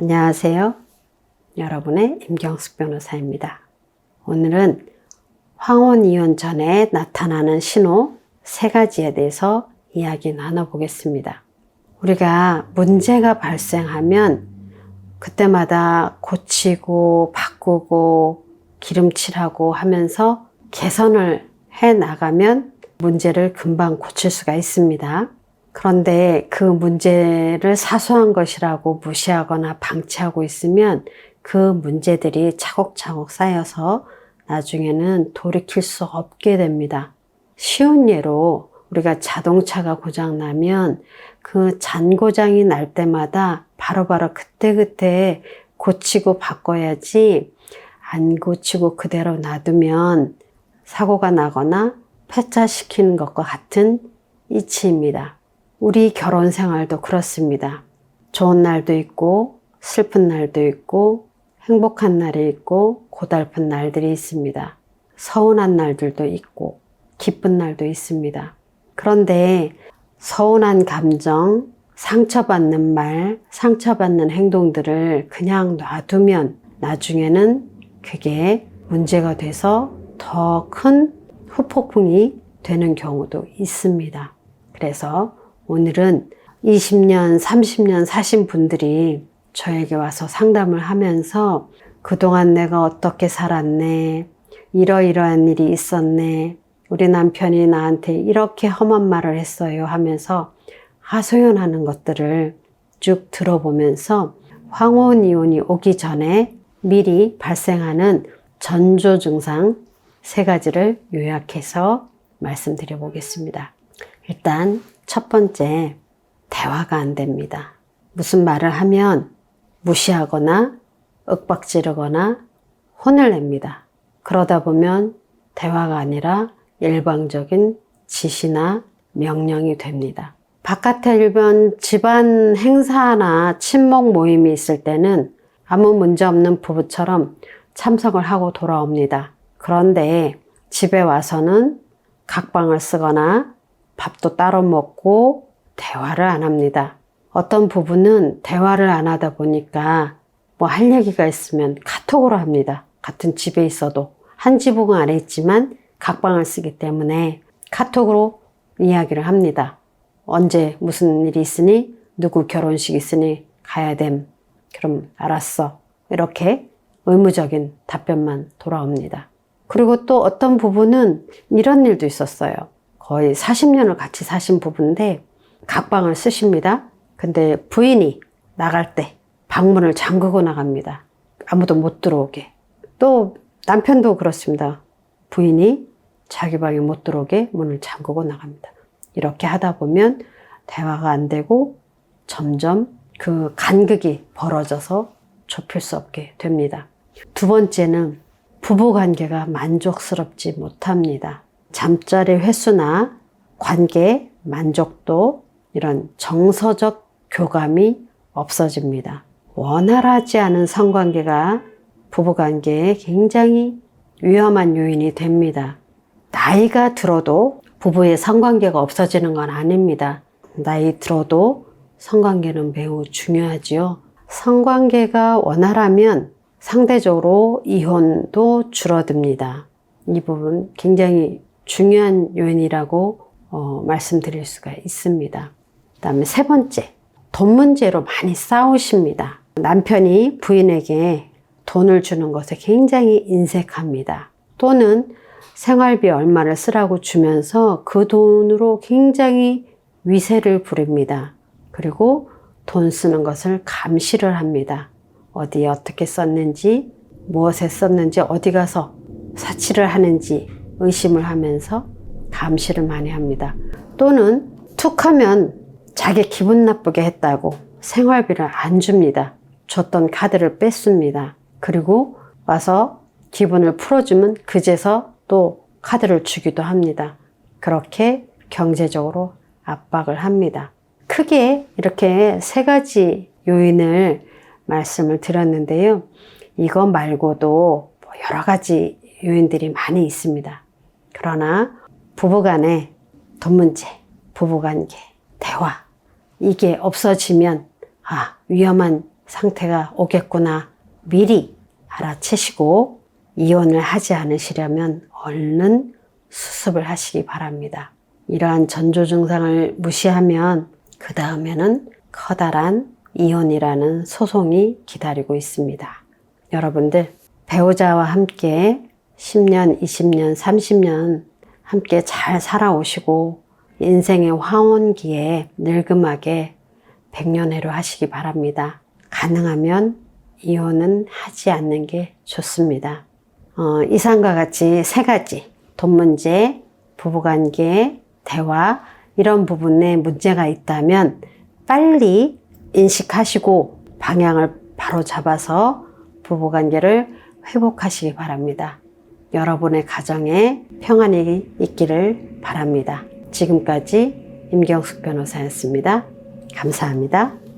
안녕하세요. 여러분의 임경숙 변호사입니다. 오늘은 황혼 이혼 전에 나타나는 신호 3가지에 대해서 이야기 나눠보겠습니다. 우리가 문제가 발생하면 그때마다 고치고 바꾸고 기름칠하고 하면서 개선을 해 나가면 문제를 금방 고칠 수가 있습니다. 그런데 그 문제를 사소한 것이라고 무시하거나 방치하고 있으면 그 문제들이 차곡차곡 쌓여서 나중에는 돌이킬 수 없게 됩니다. 쉬운 예로 우리가 자동차가 고장나면 그 잔고장이 날 때마다 바로바로 그때그때 고치고 바꿔야지, 안 고치고 그대로 놔두면 사고가 나거나 폐차시키는 것과 같은 이치입니다. 우리 결혼 생활도 그렇습니다. 좋은 날도 있고 슬픈 날도 있고 행복한 날이 있고 고달픈 날들이 있습니다. 서운한 날들도 있고 기쁜 날도 있습니다. 그런데 서운한 감정, 상처받는 말, 상처받는 행동들을 그냥 놔두면 나중에는 그게 문제가 돼서 더 큰 후폭풍이 되는 경우도 있습니다. 그래서 오늘은 20년, 30년 사신 분들이 저에게 와서 상담을 하면서 그동안 내가 어떻게 살았네, 이러이러한 일이 있었네, 우리 남편이 나한테 이렇게 험한 말을 했어요 하면서 하소연하는 것들을 쭉 들어보면서 황혼 이혼이 오기 전에 미리 발생하는 전조 증상 3가지를 요약해서 말씀드려 보겠습니다. 일단 첫 번째, 대화가 안 됩니다. 무슨 말을 하면 무시하거나 윽박지르거나 혼을 냅니다. 그러다 보면 대화가 아니라 일방적인 지시나 명령이 됩니다. 바깥에 일반 집안 행사나 친목 모임이 있을 때는 아무 문제 없는 부부처럼 참석을 하고 돌아옵니다. 그런데 집에 와서는 각방을 쓰거나 밥도 따로 먹고 대화를 안 합니다. 어떤 부부는 대화를 안 하다 보니까 뭐 할 얘기가 있으면 카톡으로 합니다. 같은 집에 있어도 한 지붕 아래 있지만 각방을 쓰기 때문에 카톡으로 이야기를 합니다. 언제 무슨 일이 있으니, 누구 결혼식 있으니 가야 됨. 그럼 알았어. 이렇게 의무적인 답변만 돌아옵니다. 그리고 또 어떤 부부는 이런 일도 있었어요. 거의 40년을 같이 사신 부부인데 각방을 쓰십니다. 근데 부인이 나갈 때 방문을 잠그고 나갑니다. 아무도 못 들어오게. 또 남편도 그렇습니다. 부인이 자기 방에 못 들어오게 문을 잠그고 나갑니다. 이렇게 하다 보면 대화가 안 되고 점점 그 간극이 벌어져서 좁힐 수 없게 됩니다. 두 번째는 부부관계가 만족스럽지 못합니다. 잠자리 횟수나 관계 만족도, 이런 정서적 교감이 없어집니다. 원활하지 않은 성관계가 부부관계에 굉장히 위험한 요인이 됩니다. 나이가 들어도 부부의 성관계가 없어지는 건 아닙니다. 나이 들어도 성관계는 매우 중요하지요. 성관계가 원활하면 상대적으로 이혼도 줄어듭니다. 이 부분 굉장히 중요한 요인이라고 말씀드릴 수가 있습니다. 그 다음에 3번째, 돈 문제로 많이 싸우십니다. 남편이 부인에게 돈을 주는 것에 굉장히 인색합니다. 또는 생활비 얼마를 쓰라고 주면서 그 돈으로 굉장히 위세를 부립니다. 그리고 돈 쓰는 것을 감시를 합니다. 어디에 어떻게 썼는지, 무엇에 썼는지, 어디 가서 사치를 하는지 의심을 하면서 감시를 많이 합니다. 또는 툭 하면 자기 기분 나쁘게 했다고 생활비를 안 줍니다. 줬던 카드를 뺐습니다. 그리고 와서 기분을 풀어주면 그제서 또 카드를 주기도 합니다. 그렇게 경제적으로 압박을 합니다. 크게 이렇게 3가지 요인을 말씀을 드렸는데요. 이거 말고도 여러 가지 요인들이 많이 있습니다. 그러나 부부간에 돈 문제, 부부관계, 대화, 이게 없어지면 위험한 상태가 오겠구나 미리 알아채시고 이혼을 하지 않으시려면 얼른 수습을 하시기 바랍니다. 이러한 전조 증상을 무시하면 그 다음에는 커다란 이혼이라는 소송이 기다리고 있습니다. 여러분들 배우자와 함께 10년, 20년, 30년 함께 잘 살아오시고 인생의 황혼기에 늙음하게 백년해로 하시기 바랍니다. 가능하면 이혼은 하지 않는 게 좋습니다. 이상과 같이 3가지 돈 문제, 부부관계, 대화 이런 부분에 문제가 있다면 빨리 인식하시고 방향을 바로 잡아서 부부관계를 회복하시기 바랍니다. 여러분의 가정에 평안이 있기를 바랍니다. 지금까지 임경숙 변호사였습니다. 감사합니다.